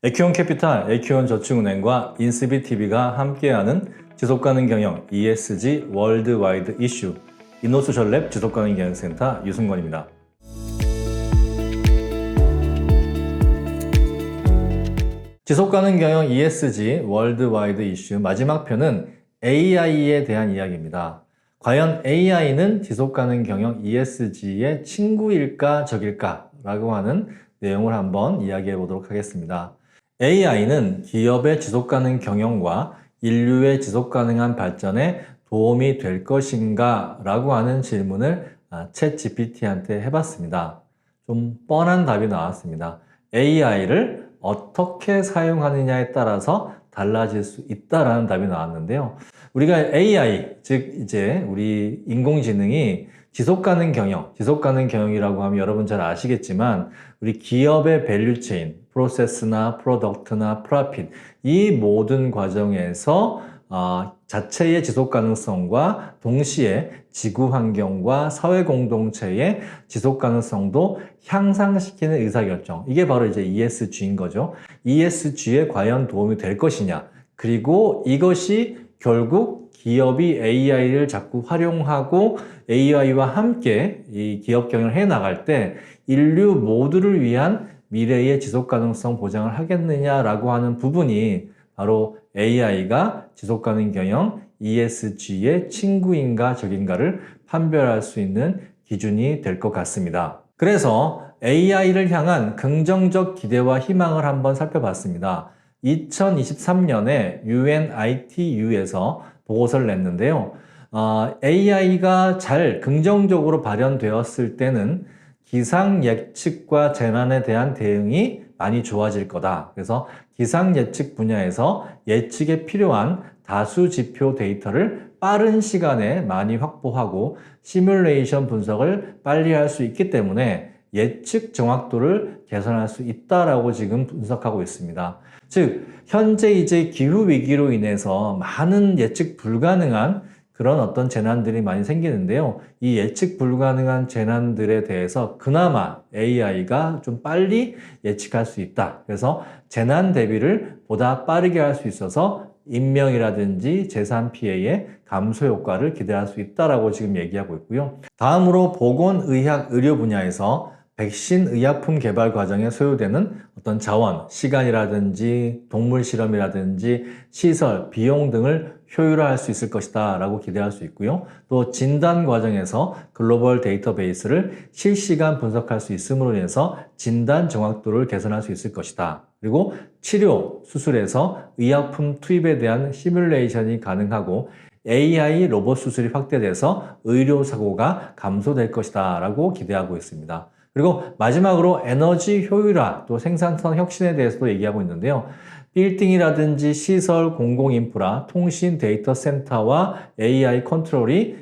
에큐온 캐피탈, 에큐온 저축은행과 인스비TV가 함께하는 지속가능 경영 ESG 월드와이드 이슈 인노소셜랩 지속가능 경영센터 유승권입니다. 지속가능 경영 ESG 월드와이드 이슈 마지막 편은 AI에 대한 이야기입니다. 과연 AI는 지속가능 경영 ESG의 친구일까 적일까 라고 하는 내용을 한번 이야기해 보도록 하겠습니다. AI는 기업의 지속가능 경영과 인류의 지속가능한 발전에 도움이 될 것인가 라고 하는 질문을 챗GPT한테 해봤습니다. 좀 뻔한 답이 나왔습니다. AI를 어떻게 사용하느냐에 따라서 달라질 수 있다라는 답이 나왔는데요. 우리가 AI, 즉 이제 우리 인공지능이 지속가능 경영이라고 하면 여러분 잘 아시겠지만 우리 기업의 밸류체인, 프로세스나 프로덕트나 프로핏 이 모든 과정에서 자체의 지속 가능성과 동시에 지구 환경과 사회 공동체의 지속 가능성도 향상시키는 의사결정. 이게 바로 이제 ESG인 거죠. ESG에 과연 도움이 될 것이냐. 그리고 이것이 결국 기업이 AI를 자꾸 활용하고 AI와 함께 이 기업 경영을 해 나갈 때 인류 모두를 위한 미래의 지속 가능성 보장을 하겠느냐라고 하는 부분이 바로 AI가 지속가능 경영 ESG의 친구인가 적인가를 판별할 수 있는 기준이 될 것 같습니다. 그래서 AI를 향한 긍정적 기대와 희망을 한번 살펴봤습니다. 2023년에 UNITU에서 보고서를 냈는데요. AI가 잘 긍정적으로 발현되었을 때는 기상 예측과 재난에 대한 대응이 많이 좋아질 거다. 그래서 기상 예측 분야에서 예측에 필요한 다수 지표 데이터를 빠른 시간에 많이 확보하고 시뮬레이션 분석을 빨리 할 수 있기 때문에 예측 정확도를 개선할 수 있다라고 지금 분석하고 있습니다. 즉, 현재 이제 기후 위기로 인해서 많은 예측 불가능한 그런 어떤 재난들이 많이 생기는데요. 이 예측 불가능한 재난들에 대해서 그나마 AI가 좀 빨리 예측할 수 있다. 그래서 재난 대비를 보다 빠르게 할 수 있어서 인명이라든지 재산 피해의 감소 효과를 기대할 수 있다라고 지금 얘기하고 있고요. 다음으로 보건의학 의료 분야에서 백신 의약품 개발 과정에 소요되는 어떤 자원, 시간이라든지 동물 실험이라든지 시설, 비용 등을 효율화할 수 있을 것이다 라고 기대할 수 있고요. 또 진단 과정에서 글로벌 데이터베이스를 실시간 분석할 수 있음으로 인해서 진단 정확도를 개선할 수 있을 것이다. 그리고 치료, 수술에서 의약품 투입에 대한 시뮬레이션이 가능하고 AI 로봇 수술이 확대돼서 의료사고가 감소될 것이다 라고 기대하고 있습니다. 그리고 마지막으로 에너지 효율화 또 생산성 혁신에 대해서도 얘기하고 있는데요. 빌딩이라든지 시설, 공공인프라, 통신 데이터 센터와 AI 컨트롤이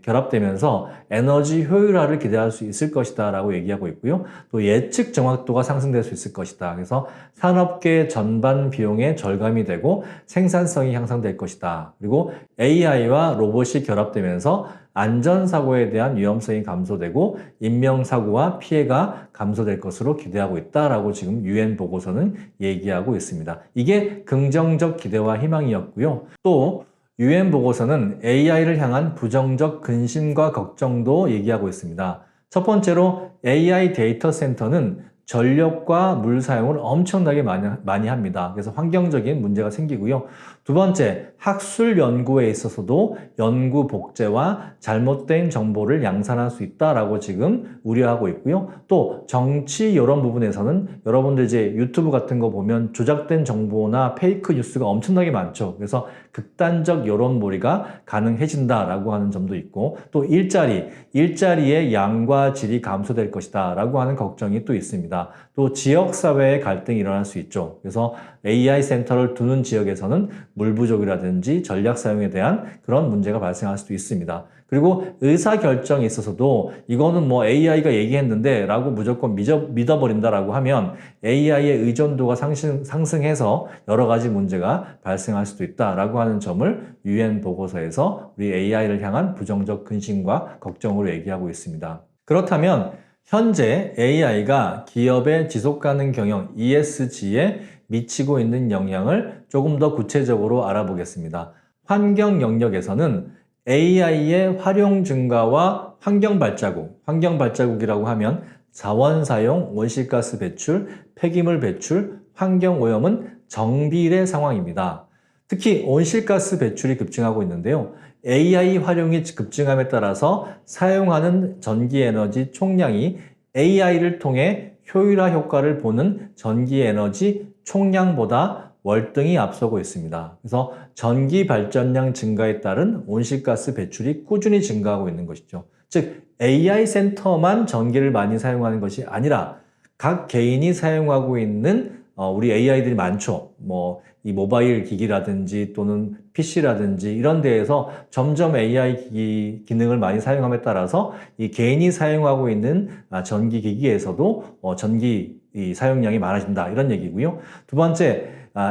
결합되면서 에너지 효율화를 기대할 수 있을 것이다 라고 얘기하고 있고요. 또 예측 정확도가 상승될 수 있을 것이다. 그래서 산업계 전반 비용의 절감이 되고 생산성이 향상될 것이다. 그리고 AI와 로봇이 결합되면서 안전사고에 대한 위험성이 감소되고 인명사고와 피해가 감소될 것으로 기대하고 있다라고 지금 UN 보고서는 얘기하고 있습니다. 이게 긍정적 기대와 희망이었고요. 또 UN 보고서는 AI를 향한 부정적 근심과 걱정도 얘기하고 있습니다. 첫 번째로 AI 데이터 센터는 전력과 물 사용을 엄청나게 많이 합니다. 그래서 환경적인 문제가 생기고요. 두 번째, 학술 연구에 있어서도 연구 복제와 잘못된 정보를 양산할 수 있다라고 지금 우려하고 있고요. 또 정치 이런 부분에서는 여러분들 이제 유튜브 같은 거 보면 조작된 정보나 페이크 뉴스가 엄청나게 많죠. 그래서 극단적 여론몰이가 가능해진다라고 하는 점도 있고 또 일자리의 양과 질이 감소될 것이다 라고 하는 걱정이 또 있습니다. 또 지역사회의 갈등이 일어날 수 있죠. 그래서 AI 센터를 두는 지역에서는 물 부족이라든지 전략 사용에 대한 그런 문제가 발생할 수도 있습니다. 그리고 의사결정에 있어서도 이거는 뭐 AI가 얘기했는데 라고 무조건 믿어버린다라고 하면 AI의 의존도가 상승해서 여러 가지 문제가 발생할 수도 있다라고 하는 점을 UN 보고서에서 우리 AI를 향한 부정적 근심과 걱정으로 얘기하고 있습니다. 그렇다면 현재 AI가 기업의 지속가능 경영 ESG에 미치고 있는 영향을 조금 더 구체적으로 알아보겠습니다. 환경 영역에서는 AI의 활용 증가와 환경 발자국이라고 하면 자원 사용, 온실가스 배출, 폐기물 배출, 환경 오염은 정비례 상황입니다. 특히 온실가스 배출이 급증하고 있는데요. AI 활용이 급증함에 따라서 사용하는 전기에너지 총량이 AI를 통해 효율화 효과를 보는 전기에너지 총량보다 월등히 앞서고 있습니다. 그래서 전기 발전량 증가에 따른 온실가스 배출이 꾸준히 증가하고 있는 것이죠. 즉 AI 센터만 전기를 많이 사용하는 것이 아니라 각 개인이 사용하고 있는 우리 AI들이 많죠. 이 모바일 기기라든지 또는 PC라든지 이런 데에서 점점 AI 기능을 많이 사용함에 따라서 이 개인이 사용하고 있는 전기 기기에서도 전기 사용량이 많아진다 이런 얘기고요. 두 번째,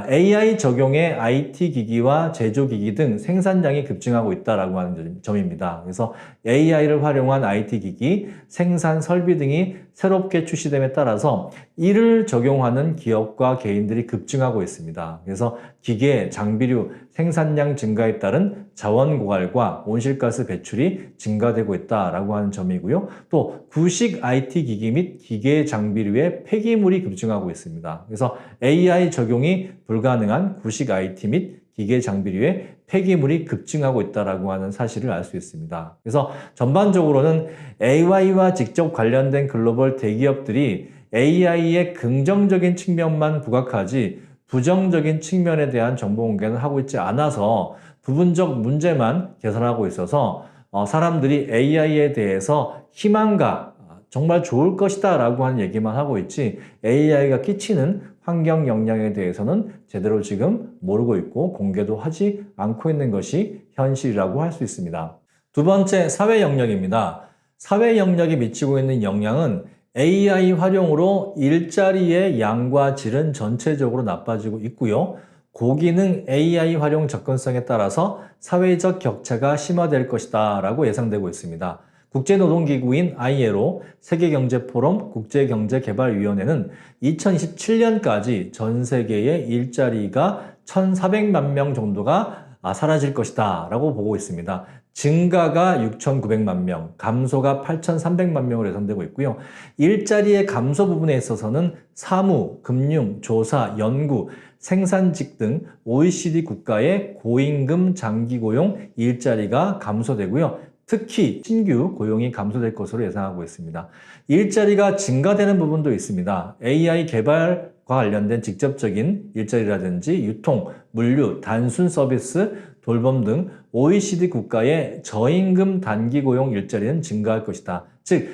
AI 적용의 IT 기기와 제조 기기 등 생산량이 급증하고 있다라고 하는 점입니다. 그래서 AI를 활용한 IT 기기, 생산 설비 등이 새롭게 출시됨에 따라서 이를 적용하는 기업과 개인들이 급증하고 있습니다. 그래서 기계, 장비류 생산량 증가에 따른 자원 고갈과 온실가스 배출이 증가되고 있다라고 하는 점이고요. 또 구식 IT 기기 및 기계 장비류의 폐기물이 급증하고 있습니다. 그래서 AI 적용이 불가능한 구식 IT 및 기계 장비류의 폐기물이 급증하고 있다라고 하는 사실을 알 수 있습니다. 그래서 전반적으로는 AI와 직접 관련된 글로벌 대기업들이 AI의 긍정적인 측면만 부각하지 부정적인 측면에 대한 정보 공개는 하고 있지 않아서 부분적 문제만 개선하고 있어서 사람들이 AI에 대해서 희망과 정말 좋을 것이다 라고 하는 얘기만 하고 있지 AI가 끼치는 환경 영향에 대해서는 제대로 지금 모르고 있고 공개도 하지 않고 있는 것이 현실이라고 할 수 있습니다. 두 번째, 사회 영역입니다. 사회 영역이 미치고 있는 영향은 AI 활용으로 일자리의 양과 질은 전체적으로 나빠지고 있고요. 고기능 AI 활용 접근성에 따라서 사회적 격차가 심화될 것이다 라고 예상되고 있습니다. 국제노동기구인 ILO, 세계경제포럼 국제경제개발위원회는 2027년까지 전 세계의 일자리가 1,400만 명 정도가 사라질 것이다 라고 보고 있습니다. 증가가 6,900만 명, 감소가 8,300만 명으로 예상되고 있고요. 일자리의 감소 부분에 있어서는 사무, 금융, 조사, 연구, 생산직 등 OECD 국가의 고임금 장기 고용 일자리가 감소되고요. 특히 신규 고용이 감소될 것으로 예상하고 있습니다. 일자리가 증가되는 부분도 있습니다. AI 개발과 관련된 직접적인 일자리라든지 유통, 물류, 단순 서비스, 돌봄 등 OECD 국가의 저임금 단기 고용 일자리는 증가할 것이다. 즉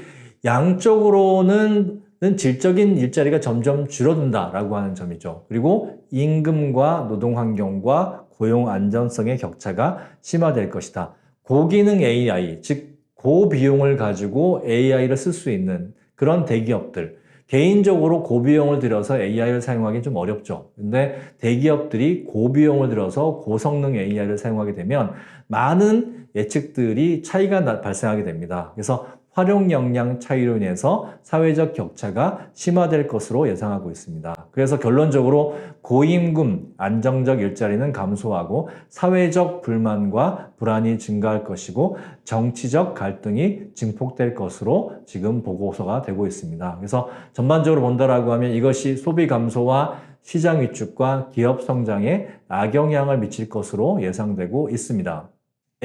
양적으로는 질적인 일자리가 점점 줄어든다라고 하는 점이죠. 그리고 임금과 노동 환경과 고용 안전성의 격차가 심화될 것이다. 고기능 AI, 즉 고비용을 가지고 AI를 쓸 수 있는 그런 대기업들, 개인적으로 고비용을 들여서 AI를 사용하기 좀 어렵죠. 근데 대기업들이 고비용을 들여서 고성능 AI를 사용하게 되면 많은 예측들이 차이가 발생하게 됩니다. 그래서 활용 역량 차이로 인해서 사회적 격차가 심화될 것으로 예상하고 있습니다. 그래서 결론적으로 고임금, 안정적 일자리는 감소하고 사회적 불만과 불안이 증가할 것이고 정치적 갈등이 증폭될 것으로 지금 보고서가 되고 있습니다. 그래서 전반적으로 본다라고 하면 이것이 소비 감소와 시장 위축과 기업 성장에 악영향을 미칠 것으로 예상되고 있습니다.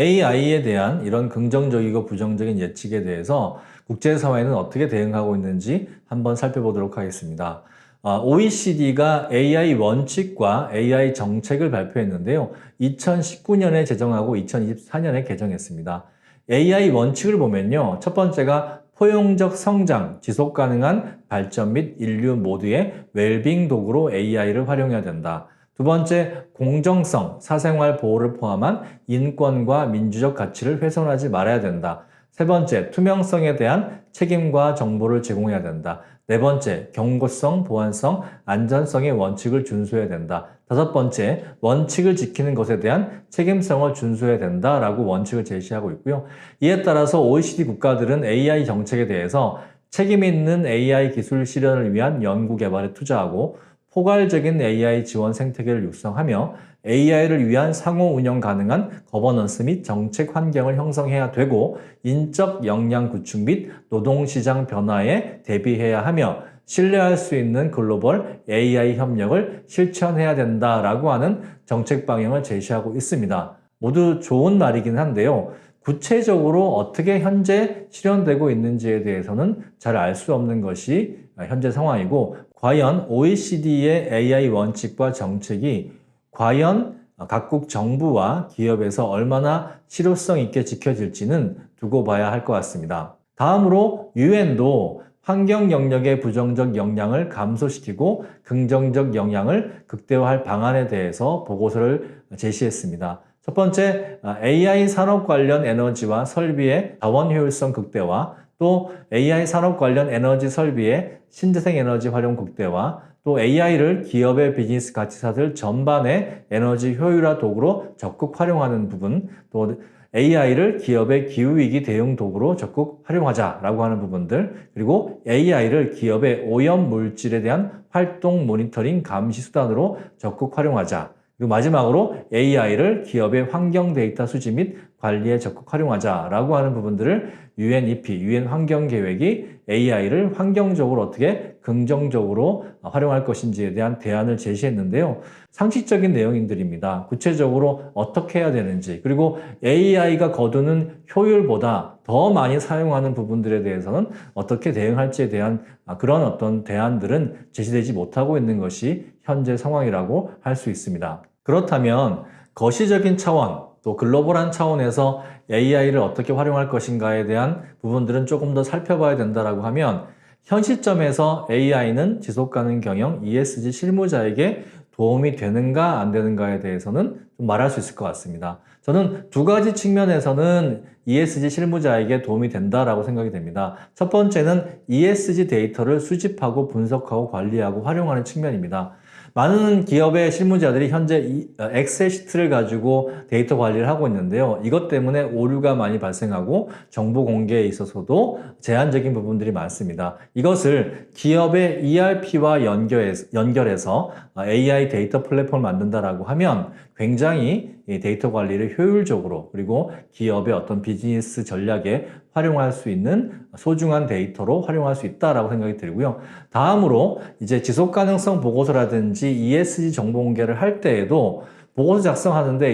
AI에 대한 이런 긍정적이고 부정적인 예측에 대해서 국제사회는 어떻게 대응하고 있는지 한번 살펴보도록 하겠습니다. OECD가 AI 원칙과 AI 정책을 발표했는데요. 2019년에 제정하고 2024년에 개정했습니다. AI 원칙을 보면요. 첫 번째가 포용적 성장, 지속 가능한 발전 및 인류 모두의 웰빙 도구로 AI를 활용해야 된다. 두 번째, 공정성, 사생활 보호를 포함한 인권과 민주적 가치를 훼손하지 말아야 된다. 세 번째, 투명성에 대한 책임과 정보를 제공해야 된다. 네 번째, 경고성, 보안성, 안전성의 원칙을 준수해야 된다. 다섯 번째, 원칙을 지키는 것에 대한 책임성을 준수해야 된다라고 원칙을 제시하고 있고요. 이에 따라서 OECD 국가들은 AI 정책에 대해서 책임 있는 AI 기술 실현을 위한 연구 개발에 투자하고 포괄적인 AI 지원 생태계를 육성하며 AI를 위한 상호 운영 가능한 거버넌스 및 정책 환경을 형성해야 되고 인적 역량 구축 및 노동시장 변화에 대비해야 하며 신뢰할 수 있는 글로벌 AI 협력을 실천해야 된다라고 하는 정책 방향을 제시하고 있습니다. 모두 좋은 말이긴 한데요. 구체적으로 어떻게 현재 실현되고 있는지에 대해서는 잘 알 수 없는 것이 현재 상황이고 과연 OECD의 AI 원칙과 정책이 과연 각국 정부와 기업에서 얼마나 실효성 있게 지켜질지는 두고 봐야 할 것 같습니다. 다음으로 UN도 환경 영역의 부정적 영향을 감소시키고 긍정적 영향을 극대화할 방안에 대해서 보고서를 제시했습니다. 첫 번째, AI 산업 관련 에너지와 설비의 자원 효율성 극대화, 또 AI 산업 관련 에너지 설비의 신재생 에너지 활용 극대화, 또 AI를 기업의 비즈니스 가치사들 전반의 에너지 효율화 도구로 적극 활용하는 부분, 또 AI를 기업의 기후위기 대응 도구로 적극 활용하자라고 하는 부분들, 그리고 AI를 기업의 오염 물질에 대한 활동 모니터링 감시 수단으로 적극 활용하자. 그리고 마지막으로 AI를 기업의 환경 데이터 수집 및 관리에 적극 활용하자라고 하는 부분들을 UNEP, UN 환경계획이 AI를 환경적으로 어떻게 긍정적으로 활용할 것인지에 대한 대안을 제시했는데요. 상식적인 내용들입니다. 구체적으로 어떻게 해야 되는지, 그리고 AI가 거두는 효율보다 더 많이 사용하는 부분들에 대해서는 어떻게 대응할지에 대한 그런 어떤 대안들은 제시되지 못하고 있는 것이 현재 상황이라고 할 수 있습니다. 그렇다면 거시적인 차원, 또 글로벌한 차원에서 AI를 어떻게 활용할 것인가에 대한 부분들은 조금 더 살펴봐야 된다라고 하면 현 시점에서 AI는 지속가능 경영 ESG 실무자에게 도움이 되는가 안 되는가에 대해서는 좀 말할 수 있을 것 같습니다. 저는 두 가지 측면에서는 ESG 실무자에게 도움이 된다라고 생각이 됩니다. 첫 번째는 ESG 데이터를 수집하고 분석하고 관리하고 활용하는 측면입니다. 많은 기업의 실무자들이 현재 엑셀 시트를 가지고 데이터 관리를 하고 있는데요. 이것 때문에 오류가 많이 발생하고 정보 공개에 있어서도 제한적인 부분들이 많습니다. 이것을 기업의 ERP와 연결해서 AI 데이터 플랫폼을 만든다라고 하면 굉장히 데이터 관리를 효율적으로 그리고 기업의 어떤 비즈니스 전략에 활용할 수 있는 소중한 데이터로 활용할 수 있다라고 생각이 들고요. 다음으로 이제 지속 가능성 보고서라든지 ESG 정보 공개를 할 때에도 보고서 작성하는데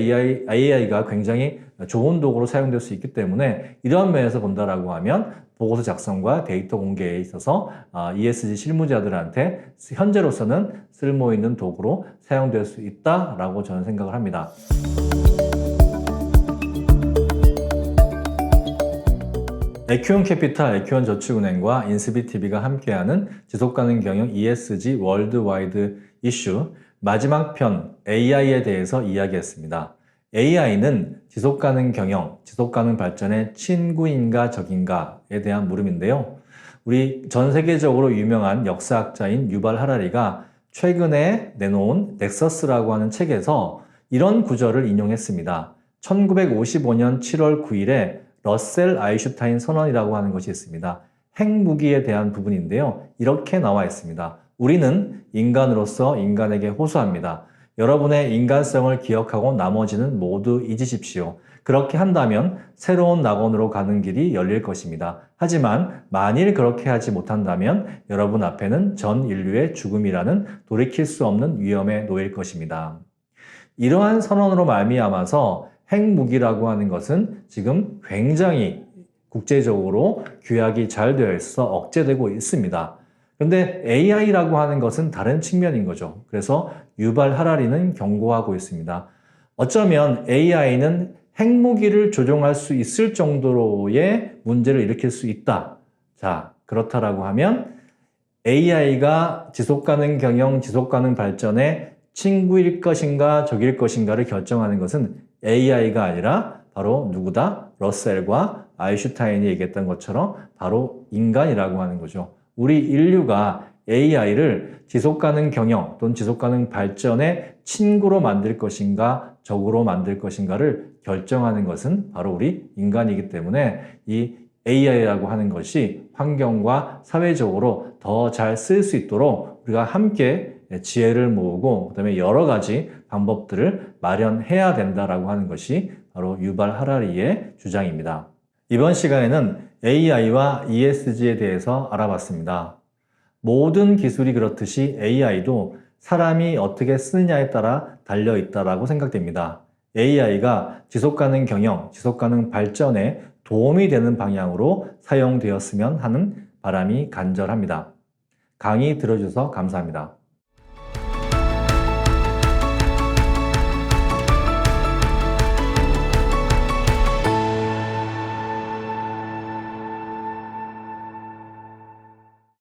AI가 굉장히 좋은 도구로 사용될 수 있기 때문에 이러한 면에서 본다라고 하면 보고서 작성과 데이터 공개에 있어서 ESG 실무자들한테 현재로서는 쓸모 있는 도구로 사용될 수 있다라고 저는 생각을 합니다. 에큐온캐피탈, 에큐온저축은행과 인스비TV가 함께하는 지속가능 경영 ESG 월드와이드 이슈 마지막 편 AI에 대해서 이야기했습니다. AI는 지속가능 경영, 지속가능 발전의 친구인가 적인가에 대한 물음인데요. 우리 전 세계적으로 유명한 역사학자인 유발 하라리가 최근에 내놓은 넥서스라고 하는 책에서 이런 구절을 인용했습니다. 1955년 7월 9일에 러셀 아인슈타인 선언이라고 하는 것이 있습니다. 핵무기에 대한 부분인데요. 이렇게 나와 있습니다. 우리는 인간으로서 인간에게 호소합니다. 여러분의 인간성을 기억하고 나머지는 모두 잊으십시오. 그렇게 한다면 새로운 낙원으로 가는 길이 열릴 것입니다. 하지만 만일 그렇게 하지 못한다면 여러분 앞에는 전 인류의 죽음이라는 돌이킬 수 없는 위험에 놓일 것입니다. 이러한 선언으로 말미암아서 핵무기라고 하는 것은 지금 굉장히 국제적으로 규약이 잘 되어 있어 억제되고 있습니다. 그런데 AI라고 하는 것은 다른 측면인 거죠. 그래서 유발 하라리는 경고하고 있습니다. 어쩌면 AI는 핵무기를 조종할 수 있을 정도로의 문제를 일으킬 수 있다. 자, 그렇다라고 하면 AI가 지속가능 경영, 지속가능 발전의 친구일 것인가 적일 것인가를 결정하는 것은 AI가 아니라 바로 누구다? 러셀과 아인슈타인이 얘기했던 것처럼 바로 인간이라고 하는 거죠. 우리 인류가 AI를 지속가능 경영 또는 지속가능 발전의 친구로 만들 것인가 적으로 만들 것인가를 결정하는 것은 바로 우리 인간이기 때문에 이 AI라고 하는 것이 환경과 사회적으로 더 잘 쓸 수 있도록 우리가 함께 지혜를 모으고 그다음에 여러 가지 방법들을 마련해야 된다라고 하는 것이 바로 유발 하라리의 주장입니다. 이번 시간에는 AI와 ESG에 대해서 알아봤습니다. 모든 기술이 그렇듯이 AI도 사람이 어떻게 쓰느냐에 따라 달려 있다라고 생각됩니다. AI가 지속가능 경영, 지속가능 발전에 도움이 되는 방향으로 사용되었으면 하는 바람이 간절합니다. 강의 들어주셔서 감사합니다.